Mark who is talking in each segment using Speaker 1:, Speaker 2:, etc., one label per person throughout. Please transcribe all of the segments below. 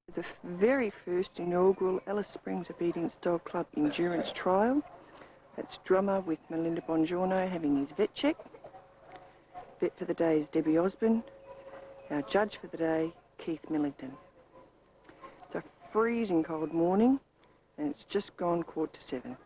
Speaker 1: The very first inaugural Alice Springs Obedience Dog Club Endurance Trial. That's drummer with Melinda Bongiorno having his vet check. Vet for the day is Debbie Osborne. Our judge for the day, Keith Millington. It's a freezing cold morning and it's just gone 7:15.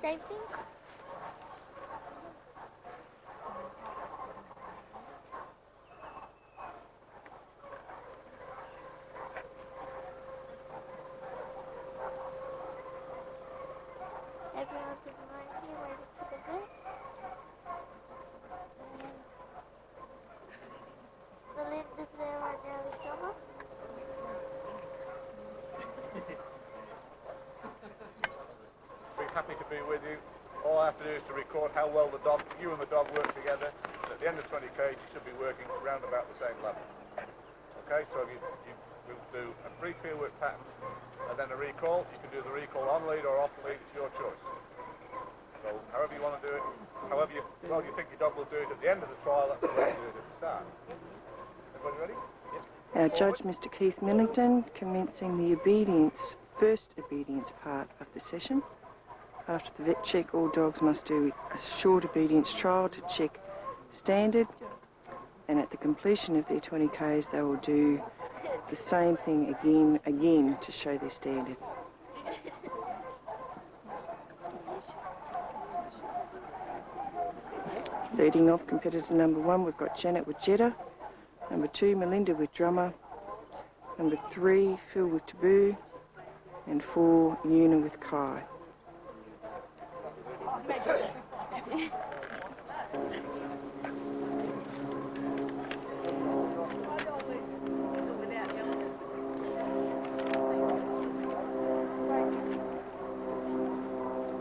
Speaker 2: Same thing? Everyone's in line here waiting for the vet. Melinda's there right now with drummer.
Speaker 3: We're happy to be with you. All I have to do is to record how well you and the dog work together. And at the end of 20 k's, you should be working around about the same level. Okay, so you will do a brief fieldwork pattern and then a recall. You can do the recall on lead or off lead, it's your choice. So however you want to do it, however you think your dog will do it at the end of the trial, that's the way you do it at the start. Everybody ready? Yes.
Speaker 1: Our judge, Mr. Keith Millington, commencing the first obedience part of the session. After the vet check, all dogs must do a short obedience trial to check standard, and at the completion of their 20 k's they will do the same thing again to show their standard. Leading off competitor number 1, we've got Janet with Jetta, number 2 Melinda with drummer, number 3 Phil with taboo, and 4 Una with Kai.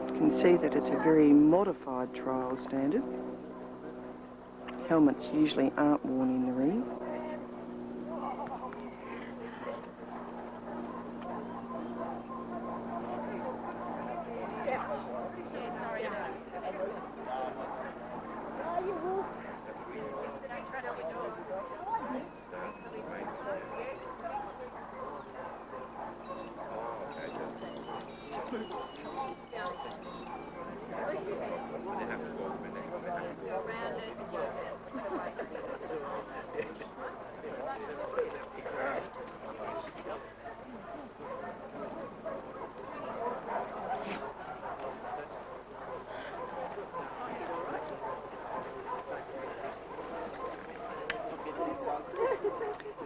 Speaker 1: You can see that it's a very modified trial standard. Helmets usually aren't worn in the ring.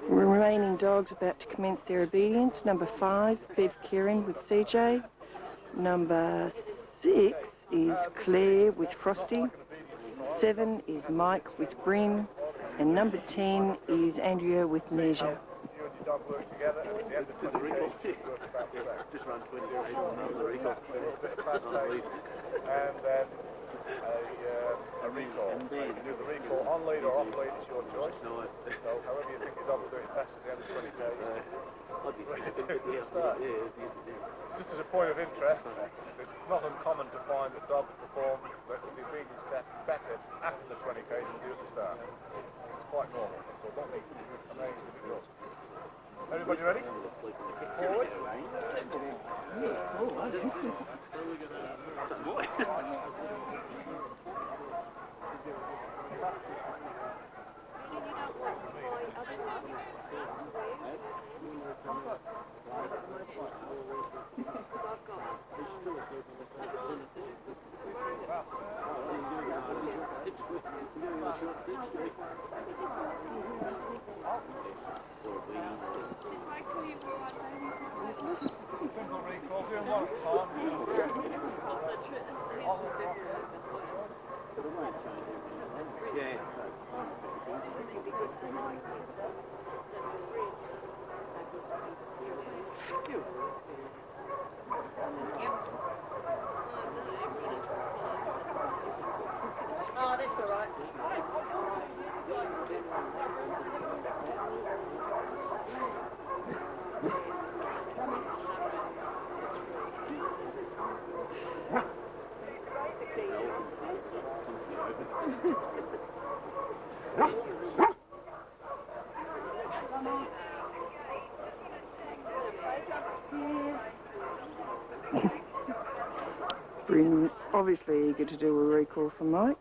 Speaker 1: Remaining dogs about to commence their obedience. Number 5, Bev Kieran with CJ. Number 6 is Claire with Frosty. 7 is Mike with Bryn. And number 10 is Andrea with Neja.
Speaker 3: You and your dog work together, and at the end of 20 k's, you work about the same.
Speaker 4: Just run 20 k's on the recall.
Speaker 3: Fast pace, and then a recall. You can do the recall on lead or off lead, it's your choice. So however you think your dog will do it best at the end of 20 k's. Just as a point of interest, it's not uncommon to find that dogs perform the obedience test better after the 20 k's than do at the start. It's quite normal, so don't be amazed if it does. Everybody ready? Forward. Simple recall, doing one at a time.
Speaker 4: Yeah.
Speaker 2: Oh, that's all right.
Speaker 1: Obviously eager to do a recall for Mike.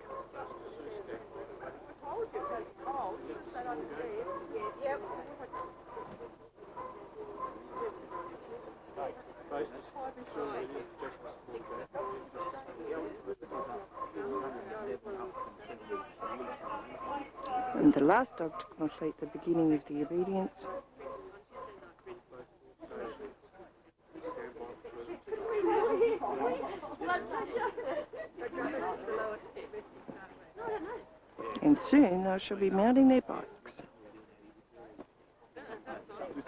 Speaker 1: And the last dog to complete the beginning of the obedience. And soon they shall be mounting their bikes.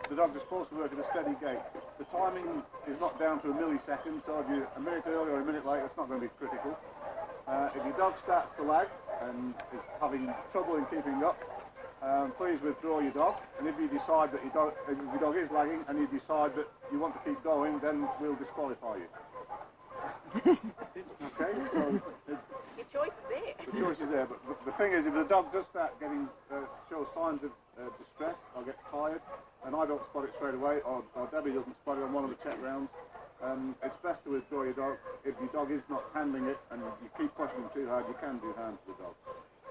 Speaker 3: The dog is supposed to work at a steady gait. The timing is not down to a millisecond, so if you're a minute early or a minute late, it's not going to be critical. If your dog starts to lag and is having trouble in keeping up, please withdraw your dog. And if you decide that if your dog is lagging and you decide that you want to keep going, then we'll disqualify you. Okay, so
Speaker 5: Your choice is there.
Speaker 3: the choice is there. But the thing is, if the dog does start getting show signs of distress or gets tired, and I don't spot it straight away, or Debbie doesn't spot it on one of the check rounds, it's best to withdraw your dog. If your dog is not handling it and you keep pushing him too hard, you can do harm to the dog.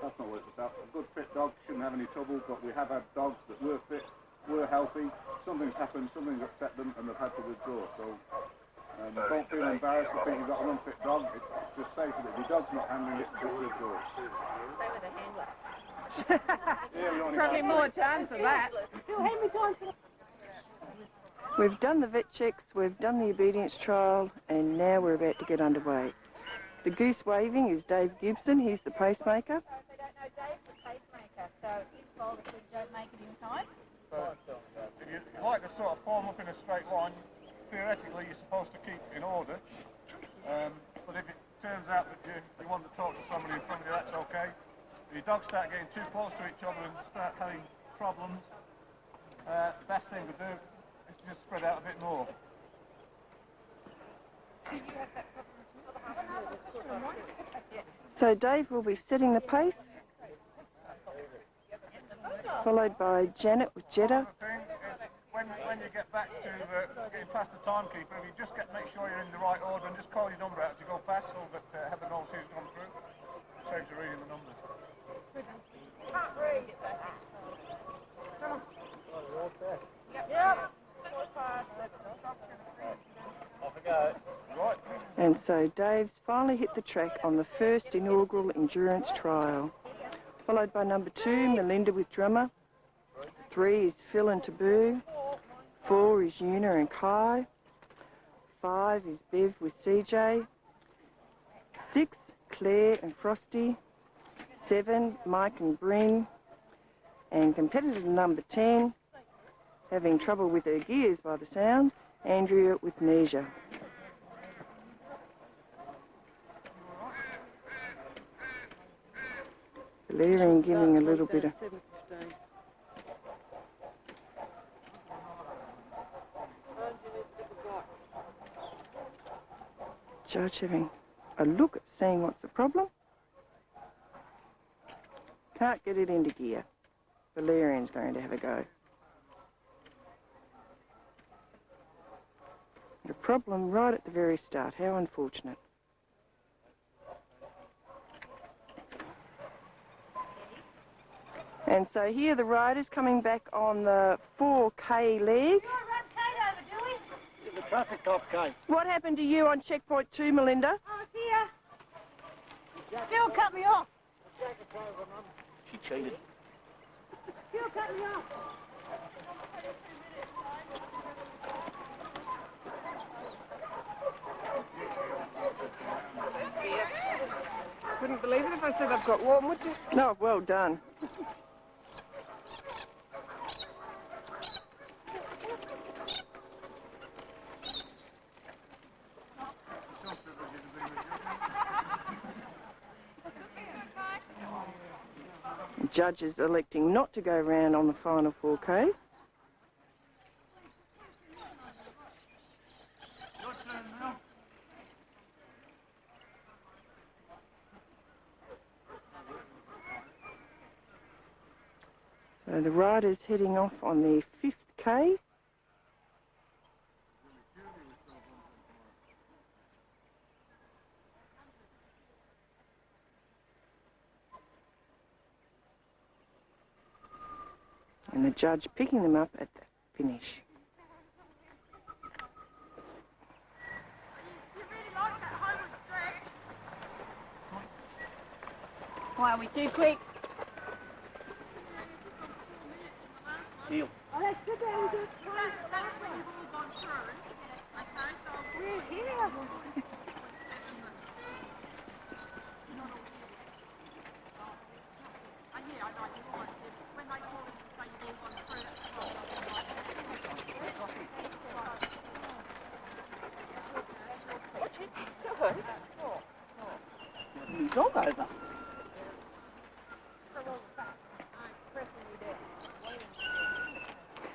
Speaker 3: That's not what it's about. A good fit dog shouldn't have any trouble, but we have had dogs that were fit, were healthy, something's happened, something's upset them, and they've had to withdraw. So don't feel embarrassed to think you've got an unfit dog. It's just safer that if your dog's not handling it, just withdraw.
Speaker 5: Stay with the handler.
Speaker 6: Probably more chance of that.
Speaker 1: We've done the vet checks, we've done the obedience trial, and now we're about to get underway. The goose waving is Dave Gibson, he's the pacemaker.
Speaker 5: They don't know Dave's the pacemaker, so his fault if we don't make it in time.
Speaker 3: If you like to sort of form up in a straight line, theoretically you're supposed to keep in order. But if it turns out that you want to talk to somebody in front of you, that's okay. If your dogs start getting too close to each other and start having problems, the best thing to do is to just spread out a bit more.
Speaker 1: So Dave will be setting the pace, followed by Janet with Jetta.
Speaker 3: The thing is, when you get back to getting past the timekeeper, if you just make sure you're in the right order and just call your number out as you go past so that Heather knows who's gone through. Saves you reading the numbers.
Speaker 5: Can't read it. Come on. Yep.
Speaker 4: Off we go.
Speaker 3: Right.
Speaker 1: And so Dave's finally hit the track on the first inaugural endurance trial. Followed by number 2, Melinda with Drummer. 3 is Phil and Taboo. 4 is Una and Kai. 5 is Bev with CJ. 6, Claire and Frosty. 7, Mike and Bryn. And competitor number 10, having trouble with her gears by the sound, Andrea with Nesia. Valerian giving a little bit of... Judge having a look at seeing what's the problem. Can't get it into gear. Valerian's going to have a go. The problem right at the very start. How unfortunate. And so here the riders coming back on the 4K leg.
Speaker 4: The traffic cop came.
Speaker 1: What happened to you on checkpoint 2, Melinda?
Speaker 5: Oh, dear. Phil cut me off.
Speaker 4: She cheated.
Speaker 5: Phil cut me off.
Speaker 6: Wouldn't believe it if I said I've got warm, would you?
Speaker 1: No, well done. Judges electing not to go round on the final 4K. So the rider's heading off on the 5th K. And the judge picking them up at the finish.
Speaker 5: Why are we too quick?
Speaker 4: Neil.
Speaker 5: Oh, that's good that we just tried the last one. You've all gone through. Okay, so we're here.
Speaker 4: Dog over.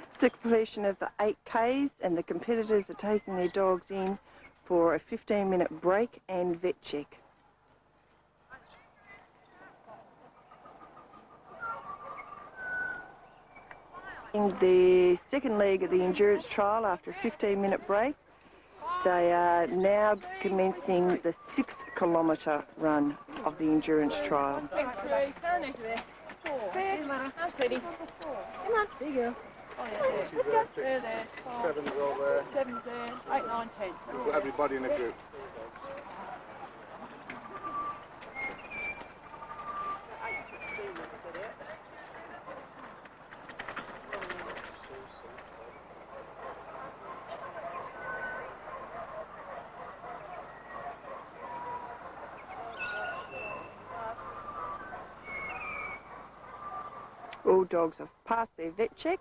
Speaker 1: It's the completion of the 8Ks and the competitors are taking their dogs in for a 15-minute break and vet check. In the second leg of the endurance trial after a 15-minute break, they are now commencing the 6-kilometre run of the endurance trial.
Speaker 5: Thanks, Louise. How nice there. How's Teddy? Come on. There you go. Oh, yeah, there. There.
Speaker 3: 7's all there.
Speaker 5: 7's there. 8, 9, 10.
Speaker 3: We've got everybody in the group.
Speaker 1: All dogs have passed their vet check.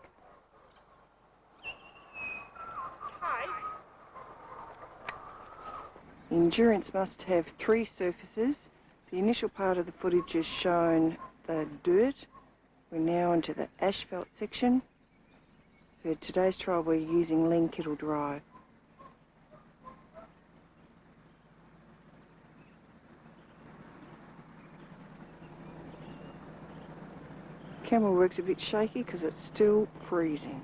Speaker 1: Endurance must have 3 surfaces. The initial part of the footage has shown the dirt. We're now into the asphalt section. For today's trial we're using lean kettle drive. Camera works a bit shaky because it's still freezing.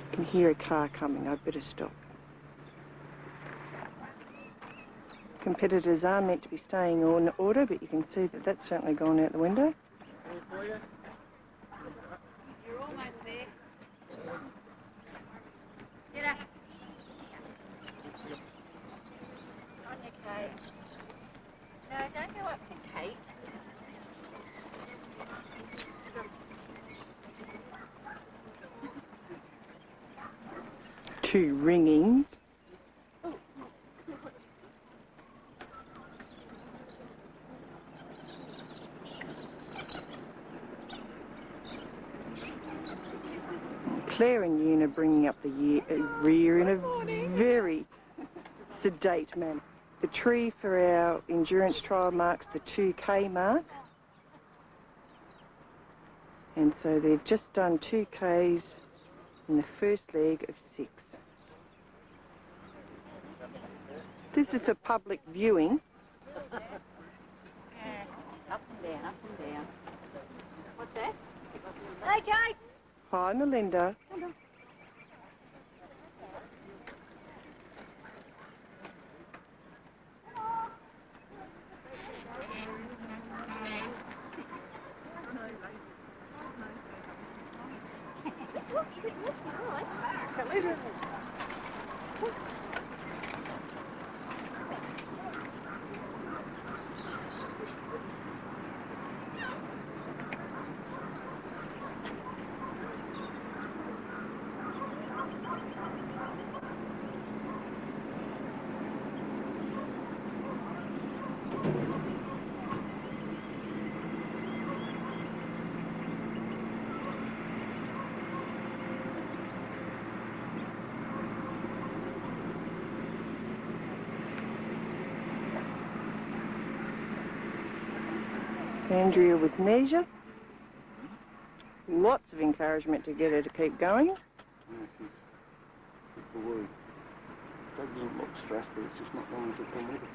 Speaker 1: I can hear a car coming, I'd better stop. Competitors are meant to be staying in order, but you can see that that's certainly gone out the window.
Speaker 5: You're almost there. Get up. On your Kate. No, don't go up to Kate.
Speaker 1: 2 ringings. Claire and Yoon are bringing up the rear in a very sedate manner. The tree for our endurance trial marks the 2K mark. And so they've just done 2Ks in the first leg of 6. This is for public viewing.
Speaker 5: Up and down, up and down. What's that? Hey, Kate!
Speaker 1: Hi, Melinda. Andrea with Nesia. Lots of encouragement to get her to keep going.
Speaker 3: Yeah, she's the worry. Dog doesn't look stressed, but it's just not going to come with it.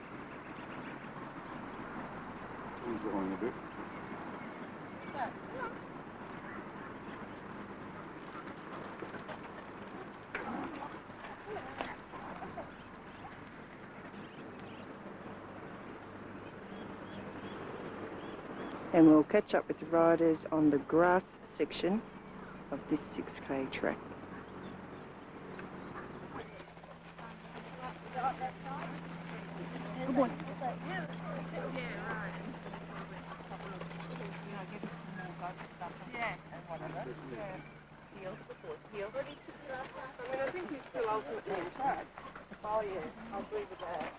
Speaker 3: He's going a bit.
Speaker 1: and we'll catch up with the riders on the grass section of this 6K track.
Speaker 5: Good boy.
Speaker 6: I mean, I think he's still ultimately intact. Oh, yeah, I'll agree with that.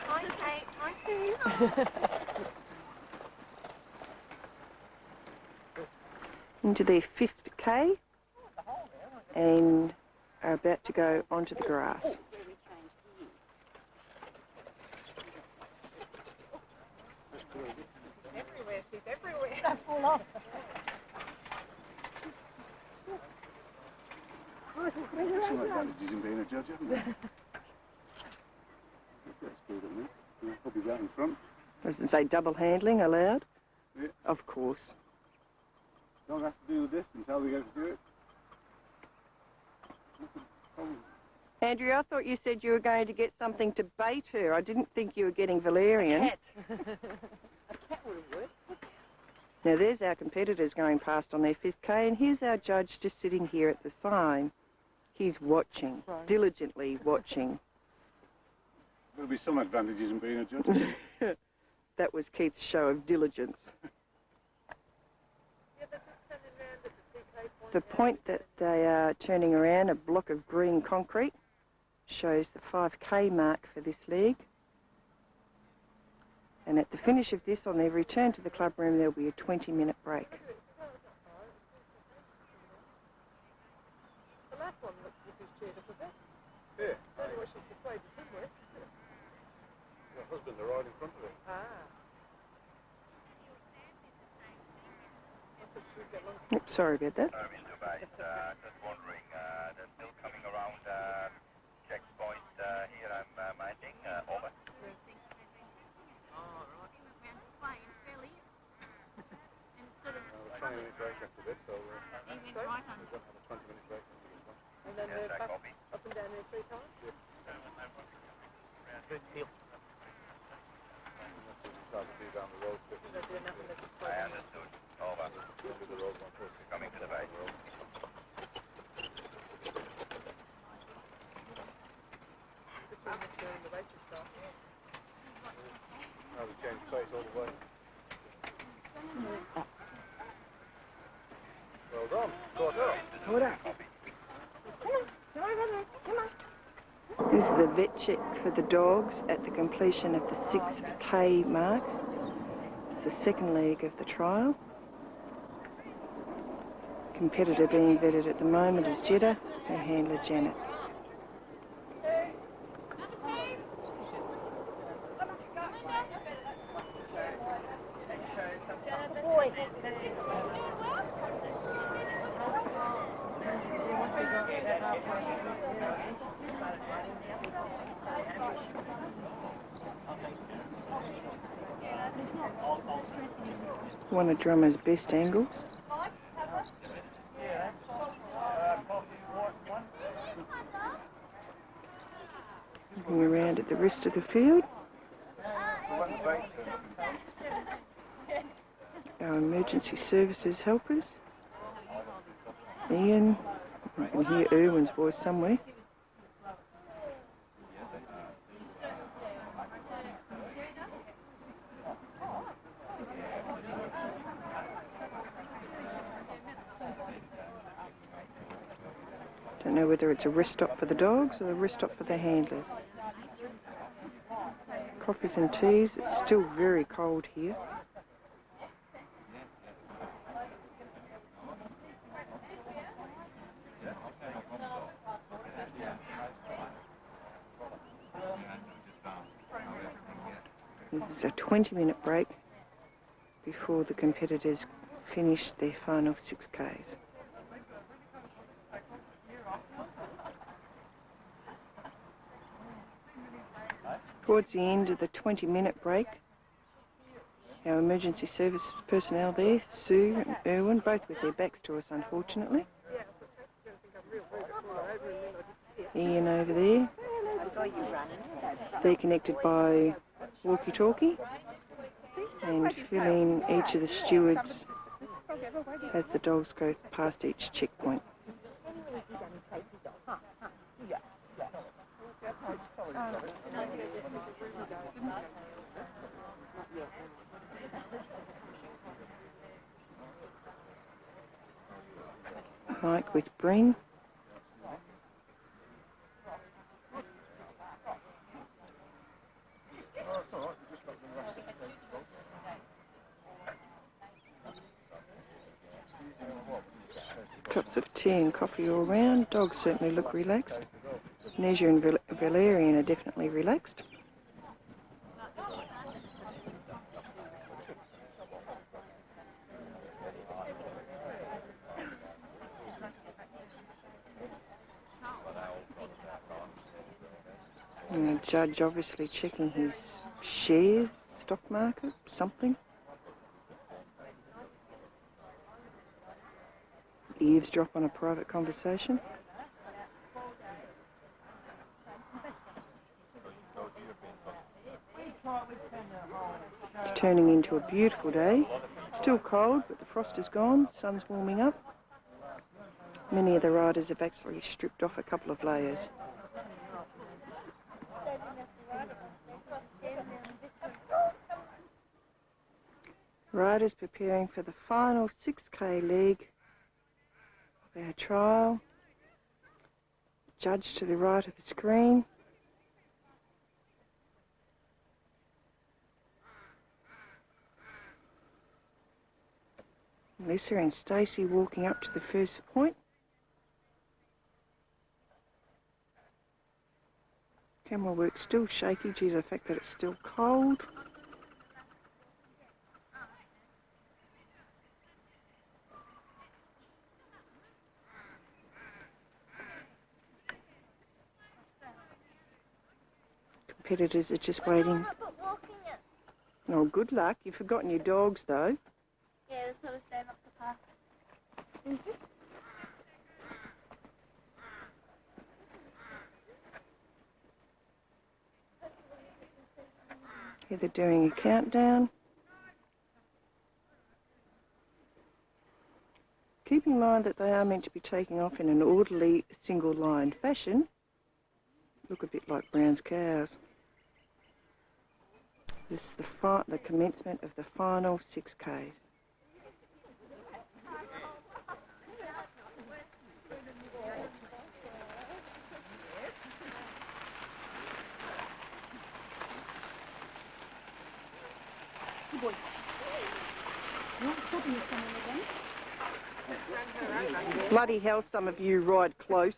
Speaker 2: Hi, Kate. Hi, Sue.
Speaker 1: Into their 5th K and are about to go onto the grass.
Speaker 6: Everywhere, she's everywhere.
Speaker 5: Don't fall off.
Speaker 3: Some advantages in being a judge, haven't there? That's good, isn't it? Yeah, probably that in front.
Speaker 1: Doesn't say double handling allowed?
Speaker 3: Yeah.
Speaker 1: Of course.
Speaker 3: Don't have to do the distance, how we go to do it.
Speaker 1: Andrew, I thought you said you were going to get something to bait her. I didn't think you were getting valerian.
Speaker 6: A cat would have worked.
Speaker 1: Now there's our competitors going past on their 5th K, and here's our judge just sitting here at the sign. He's watching, diligently watching.
Speaker 3: There'll be some advantages in being a judge.
Speaker 1: That was Keith's show of diligence. The point that they are turning around, a block of green concrete, shows the 5K mark for this leg. And at the finish of this, on their return to the club room, there'll be a 20-minute break.
Speaker 6: The last one looks as if he's cheered up a bit.
Speaker 3: Yeah.
Speaker 6: Only what she's persuaded him with.
Speaker 3: Your husband, they're right in front of it.
Speaker 1: Oops, sorry about that.
Speaker 7: Just wondering, they're still coming around checkpoint here I'm minding, over.
Speaker 3: We're trying to break after this, so we'll have a 20-minute break after this one.
Speaker 6: And then
Speaker 7: Yes,
Speaker 6: they're
Speaker 7: I
Speaker 6: back
Speaker 7: copy.
Speaker 6: up and down there 3 times.
Speaker 3: Start to do down the road.
Speaker 6: They'll do enough and they'll just slow
Speaker 7: I
Speaker 6: down.
Speaker 7: understood. Over.
Speaker 3: Do the road one first.
Speaker 7: Coming to the right.
Speaker 6: Just when they're doing the races start.
Speaker 3: Now we change place all the way. Well done. Caught up.
Speaker 1: This is the vet check for the dogs at the completion of the 6K mark. It's the second leg of the trial. Competitor being vetted at the moment is Jeddah, her handler Janet. One of Drummer's best angles. Looking around at the rest of the field. Our emergency services helpers. Ian, you can hear Irwin's voice somewhere. Don't know whether it's a rest stop for the dogs or a rest stop for the handlers. Coffees and teas. It's still very cold here. This is a 20-minute break before the competitors finish their final 6Ks. Towards the end of the 20-minute break, our emergency service personnel there, Sue and Erwin, both with their backs to us unfortunately. Ian over there. They're connected by walkie-talkie and fill in each of the stewards as the dogs go past each checkpoint. Mike with Breen. Cups of tea and coffee all round. Dogs certainly look relaxed. Neja and Valerian are definitely relaxed. And the judge obviously checking his shares, stock market, something. Eavesdrop on a private conversation. It's turning into a beautiful day. Still cold, but the frost is gone, sun's warming up. Many of the riders have actually stripped off a couple of layers. Riders preparing for the final 6K leg of our trial. Judge to the right of the screen. Lisa and Stacey walking up to the first point. Camera work still shaky due to the fact that it's still cold. Competitors are just waiting. Oh, good luck. You've forgotten your dogs, though.
Speaker 2: Yeah, that's what I was saying off the path.
Speaker 1: Here they're doing a countdown. Keep in mind that they are meant to be taking off in an orderly, single-line fashion. Look a bit like Brown's cows. This is the commencement of the final 6Ks. Bloody hell, some of you ride close.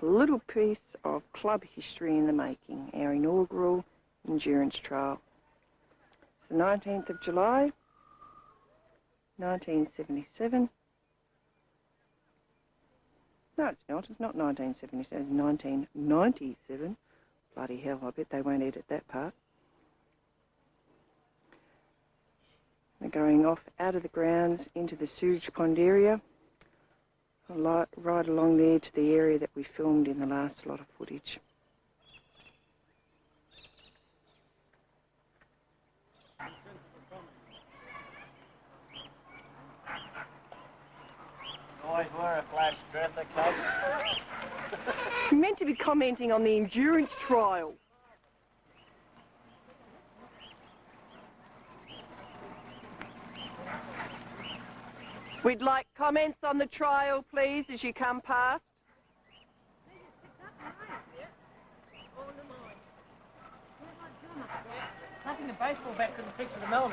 Speaker 1: A little piece of club history in the making, our inaugural endurance trial. It's the 19th of July, 1977. No, it's not. It's not 1977. It's 1997. Bloody hell, I bet they won't edit that part. They're going off out of the grounds into the sewage pond area. Right along there to the area that we filmed in the last lot of footage.
Speaker 4: Always wear a flash dress, okay?
Speaker 1: You're meant to be commenting on the endurance trial. We'd like comments on the trial, please, as you come past.
Speaker 5: Nothing the baseball bat couldn't fix with a melon.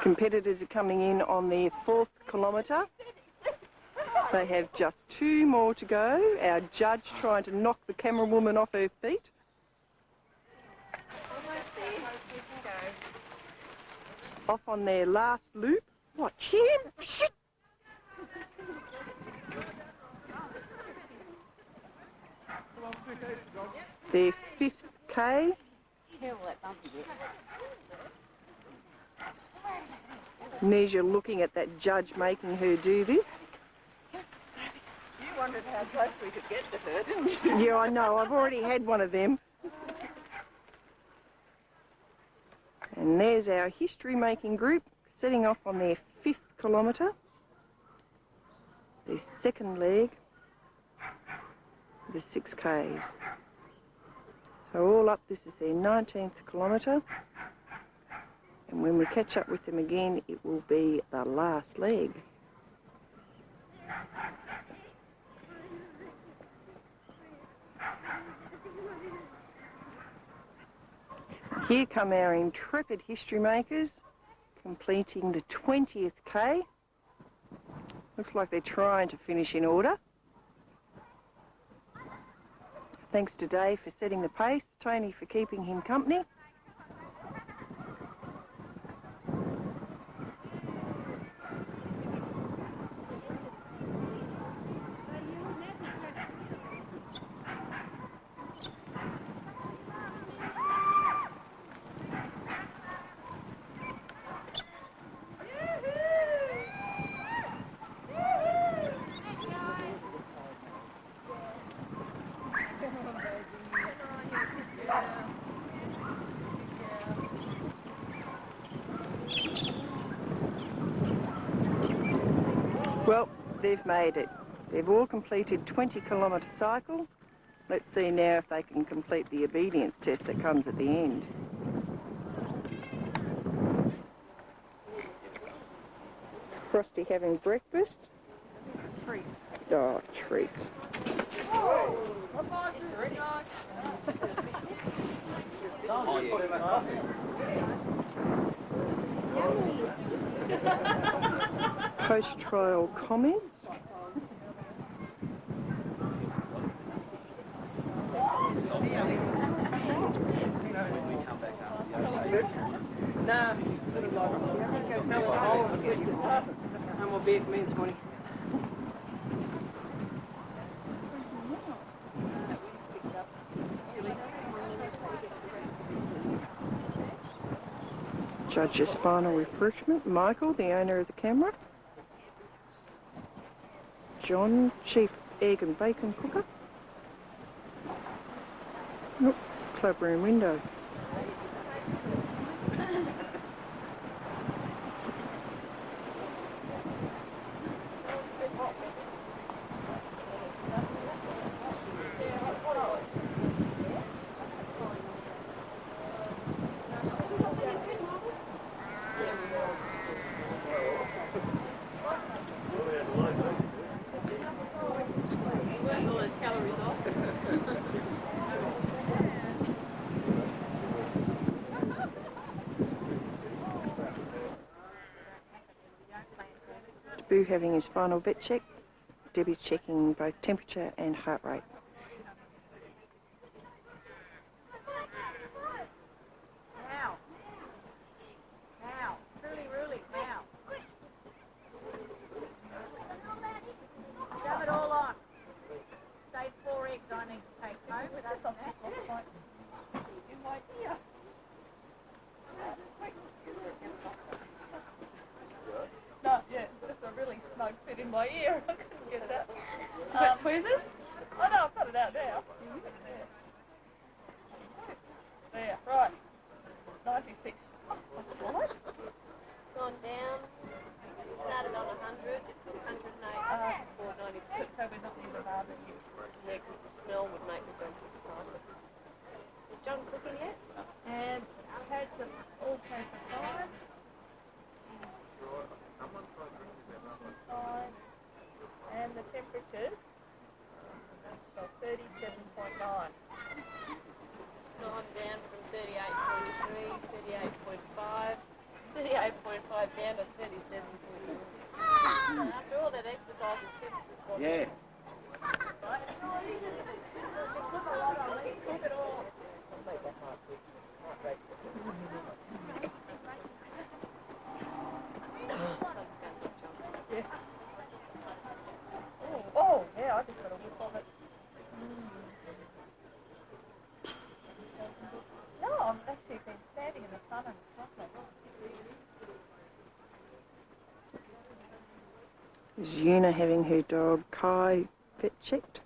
Speaker 1: Competitors are coming in on their 4th kilometre They have just 2 more to go. Our judge trying to knock the camera woman off her feet. Off on their last loop. Watch him! Shit! Their 5th K. Nesia looking at that judge making her do this.
Speaker 6: You wondered how close we could get to her, didn't you?
Speaker 1: Yeah, I know. I've already had one of them. And there's our history-making group setting off on their 5th kilometre. Their 2nd leg, the 6 Ks. So all up, this is their 19th kilometre. And when we catch up with them again, it will be the last leg. Here come our intrepid history makers, completing the 20th K. Looks like they're trying to finish in order. Thanks to Dave for setting the pace, Tony for keeping him company. Well, they've made it. They've all completed 20-kilometre cycle. Let's see now if they can complete the obedience test that comes at the end. Frosty having breakfast.
Speaker 6: Treat.
Speaker 1: Oh, treat. Post-trial comments.
Speaker 6: No. I'm gonna be at me in 20.
Speaker 1: Judge's final refreshment. Michael, the owner of the camera. John, chief egg and bacon cooker. Nope, clubroom window. Boo having his final vet check. Debbie's checking both temperature and heart rate.
Speaker 6: Now. Now. Really, now. Shove it all on. Save 4 eggs I need to take home, but that's on that point. In my ear. No, yeah, that's a really snug fit in my ear. I couldn't get it out. Is that tweezers? Oh no, I've got it out now. There, right. 96. Right.
Speaker 2: Gone down. Started on 100. 108. 496.
Speaker 6: So we're not near the barbecue.
Speaker 2: Yeah, because the smell would make me go to the side. Is John cooking yet?
Speaker 6: And carrots are all paper side.
Speaker 2: And the temperatures
Speaker 4: Yeah.
Speaker 6: Oh, yeah, I just got a whiff of it. No, I've actually been standing in the sun and it's lovely.
Speaker 1: Is Una having her dog Kai vet checked?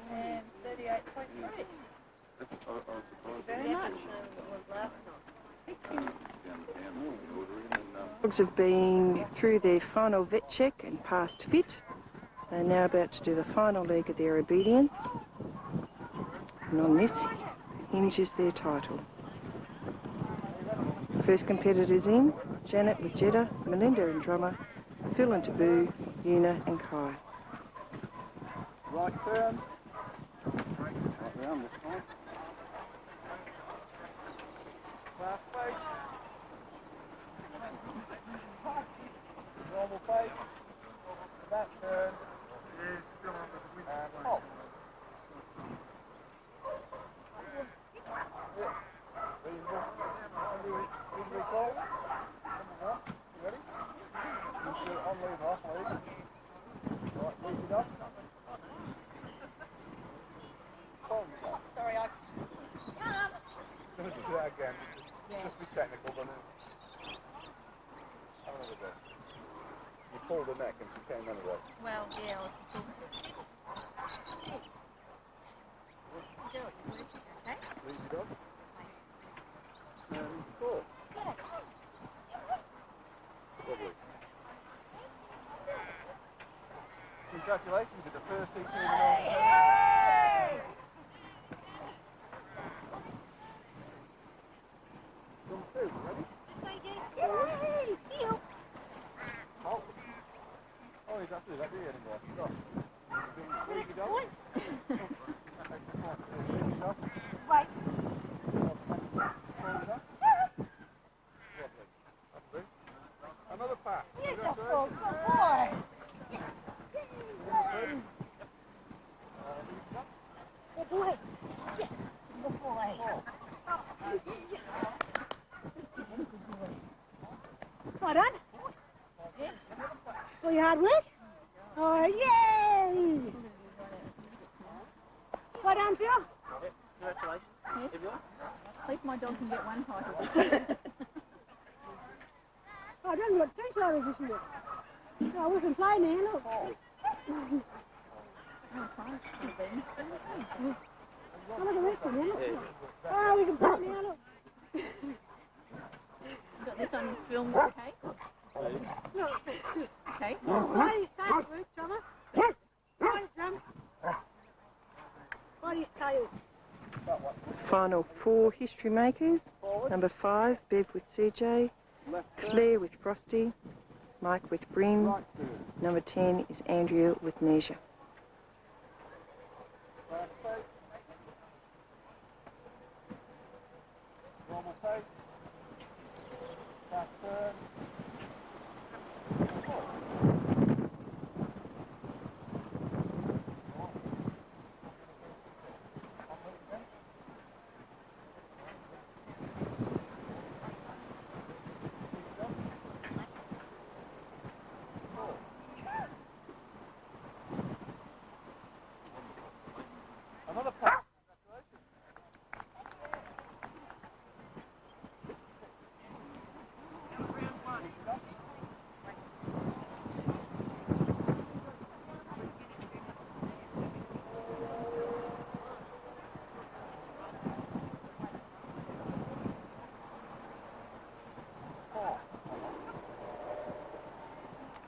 Speaker 6: And 38.3.
Speaker 2: Very much.
Speaker 1: Dogs have been through their final vet check and passed fit. They're now about to do the final leg of their obedience. And on this hinges their title. First competitors in, Janet with Jetta, Melinda and Drummer, Phil and Taboo, Una and Kai.
Speaker 3: Right turn. Right round this time. Fast face. Normal face. Back turn. And hop. Reasonable call. Number 1. You ready? You should on lead, off lead. Right, lead it up.
Speaker 6: Sorry, I...
Speaker 3: Don't do that again. Just be technical, but have another go. You pulled the neck and she came anyway.
Speaker 6: Well, yeah, I was talking to okay?
Speaker 3: Lead it up. And cool. Lovely. Congratulations, you're the first team in the Come through, ready? Halt. Oh, he's not doing that, do you anymore? Stop. Lead it up. Lead it up.
Speaker 5: Right.
Speaker 3: Hold it up. Lovely. That's good. Another pass.
Speaker 5: You're just so good boy. Good boy. Yes. Good boy. Well done. For your hard work. Oh, yay! Well done, Phil.
Speaker 6: Congratulations. Everyone. At least my dog can get one title.
Speaker 5: I done got 2 titles this year. Oh, we can play now, look. Oh, look at this one, yeah, look. Oh, we can play now, look.
Speaker 6: Got this on film, okay?
Speaker 5: Look.
Speaker 6: Okay.
Speaker 5: Body's tail, Ruth, Drummer. Body's drum. Body's tail.
Speaker 1: Final 4 history makers. Number 5, Bev with CJ, Claire with Frosty, Mike with Bryn. Number 10 is Andrea with Neisha.
Speaker 3: Fast face. Normal face. Fast turn. Another pass. Congratulations.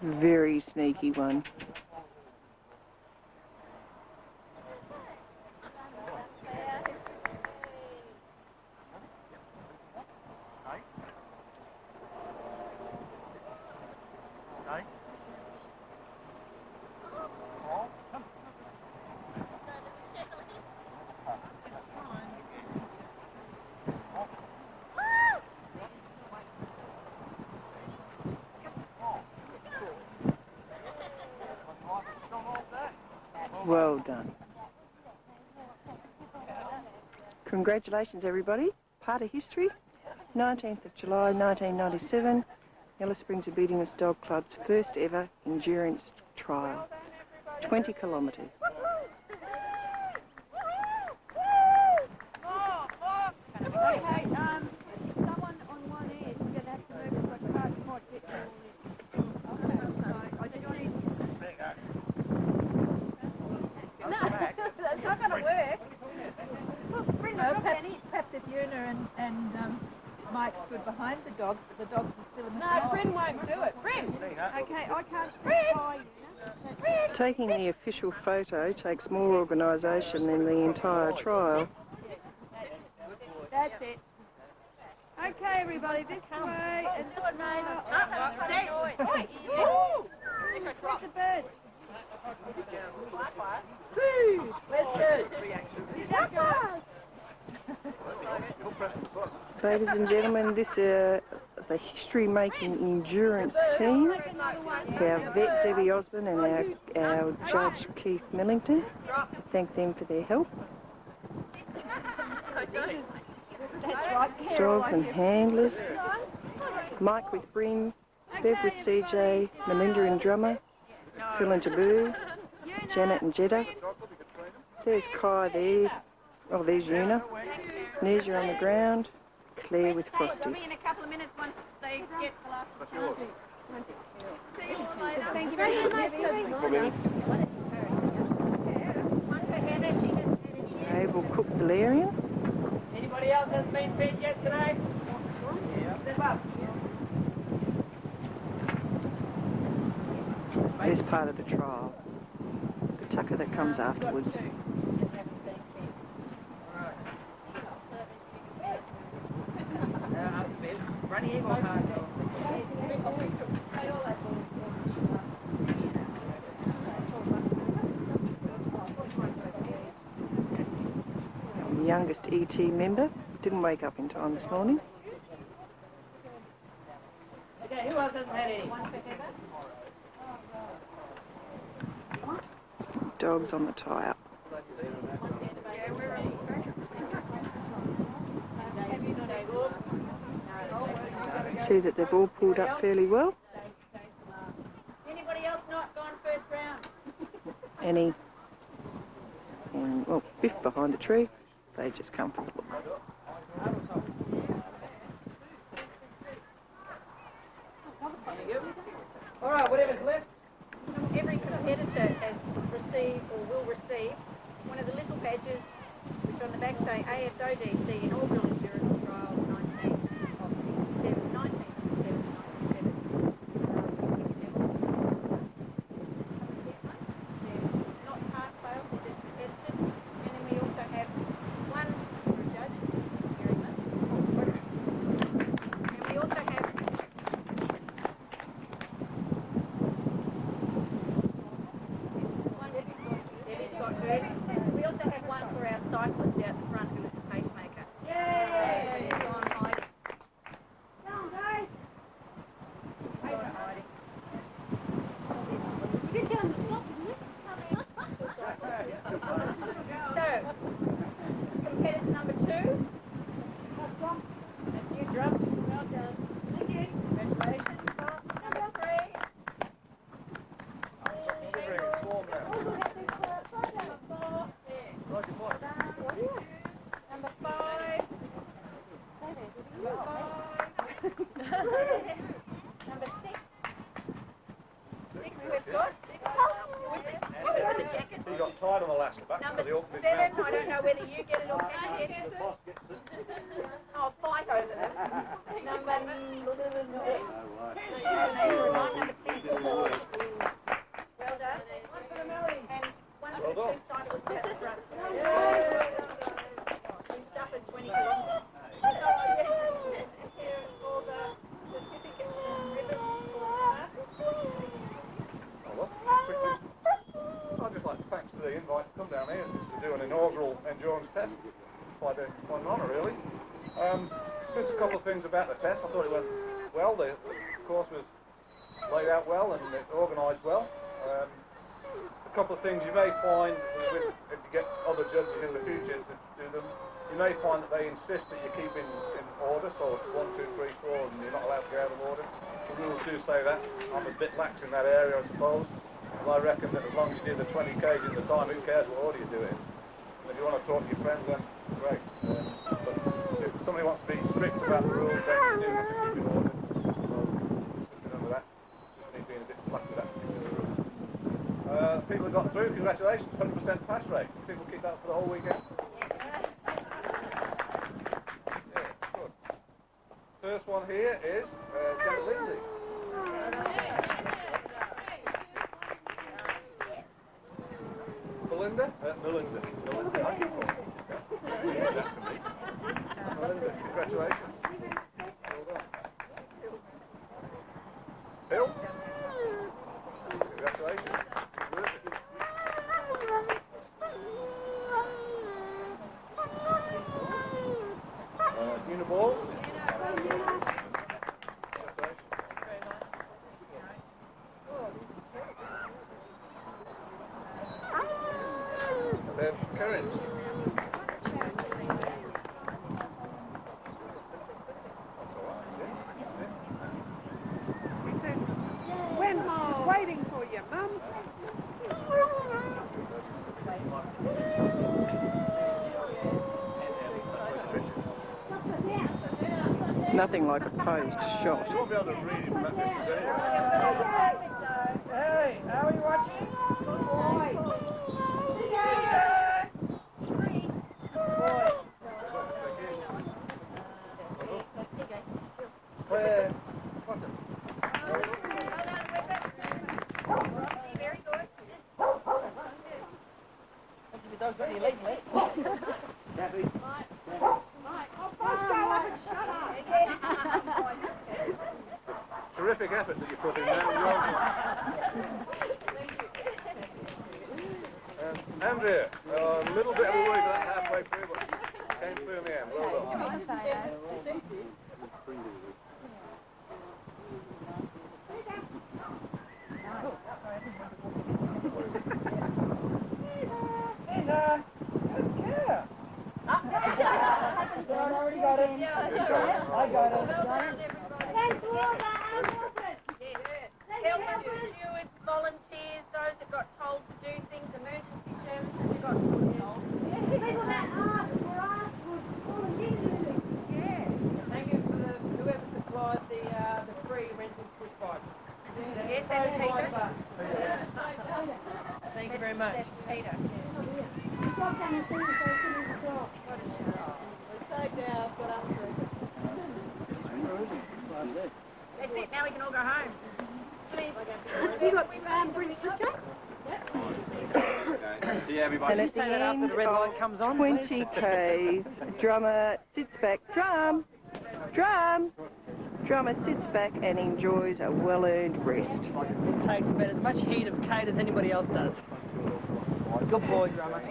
Speaker 1: Very sneaky one. Well done. Congratulations everybody. Part of history. 19th of July 1997, Alice Springs Obedience Dog Club's first ever endurance trial. 20 kilometres.
Speaker 5: Okay, someone on one end is going to have to move it so I can't get you all in. I just need... No, that's not going to work. Perhaps if Una and Mike stood behind the dogs, but the dogs are still in the car. No, Bryn won't do it. Bryn! Okay, I can't stand by you.
Speaker 1: Taking the official photo takes more organisation than the entire trial.
Speaker 5: That's it. Okay, everybody, this way and this way. Where's the bird? Where's the bird?
Speaker 1: Ladies and gentlemen, this is the history-making endurance team. Our vet Debbie Osborne and our judge Keith Millington. Thank them for their help. Dogs and handlers. Mike with Bryn, Bev with CJ, Melinda and drummer, Phil and Taboo, Janet and Jeddah. There's Kai there. Oh, there's Una. Nesia on the ground. Claire with Frosty.
Speaker 5: I'll be in a couple of minutes once they get the last chance. See you all later. Thank you very much.
Speaker 1: Abel Cook Valerian.
Speaker 4: Anybody else hasn't been fed yet today? Step up.
Speaker 1: There's part of the trial. The tucker that comes afterwards. The youngest ET member didn't wake up in time this morning.
Speaker 4: Okay, who else hasn't had any?
Speaker 1: Dogs on the tie-up. See that they've all pulled up fairly well.
Speaker 5: Anybody else not gone first round?
Speaker 1: Annie and, well, Biff behind the tree. They just come for a look.
Speaker 4: All right, whatever's left.
Speaker 5: Every competitor has received or will receive one of the little badges which on the back say ASODC Inaugural Endurance Trial 1997. Not pass fail, they're just competitors. And then we also have one for a judge, very much. And we also have we also have one for our cyclist out the front who is a pacemaker. Yay! 20 kilometres.
Speaker 3: I'd just like to thanks for the invite to come down here to do an inaugural endurance test. Quite an honour, really. Just a couple of things about the test. I thought it went well. The course was laid out well and organised well. A couple of things you may find if you get other judges in the future to do them, you may find that they insist that you keep in order, so it's 1, 2, 3, 4, and you're not allowed to get out of order. The rules do say that. I'm a bit lax in that area, I suppose. And I reckon that as long as you do the 20 k's in the time, who cares what order you do it in? And if you want to talk to your friends, then great. But if somebody wants to be strict about the rules, then you do have to keep in order. So just remember that. Just me being a bit slack with that particular rule. People have got through, congratulations, 100% pass rate. People keep that for the whole weekend. Yeah, good. First one here is Janet Lindsay. Melinda? Melinda. Melinda, congratulations. Well done. Bill? Congratulations. Uniball? Then Karen.
Speaker 8: When waiting for you, Mum.
Speaker 1: Nothing like a posed shot.
Speaker 3: You won't be able to read it from that distance anyway.
Speaker 4: Hey, how are you watching?
Speaker 3: Where? What's it?
Speaker 5: Very good.
Speaker 4: The dog's got any legs left.
Speaker 3: Kathy? Terrific effort that you put in there. Andrea, a little bit of a worry about halfway through, but came through in the end. Well done.
Speaker 4: I already got it. I got it.
Speaker 5: Helpers, stewards, volunteers, those that got told to do things, emergency services that got told.
Speaker 4: Thank you for whoever supplied the free rental push bike.
Speaker 5: Yes, that's Peter.
Speaker 4: Thank you very much.
Speaker 5: That's Peter. That's it, now we can all go home. Please. Have you got British literature?
Speaker 7: See everybody.
Speaker 1: And at the end
Speaker 4: the red light comes on,
Speaker 1: of 20 k's, drummer sits back, drummer sits back and enjoys a well-earned rest.
Speaker 4: Takes about as much heat of Kate as anybody else does. Good boy, drummer.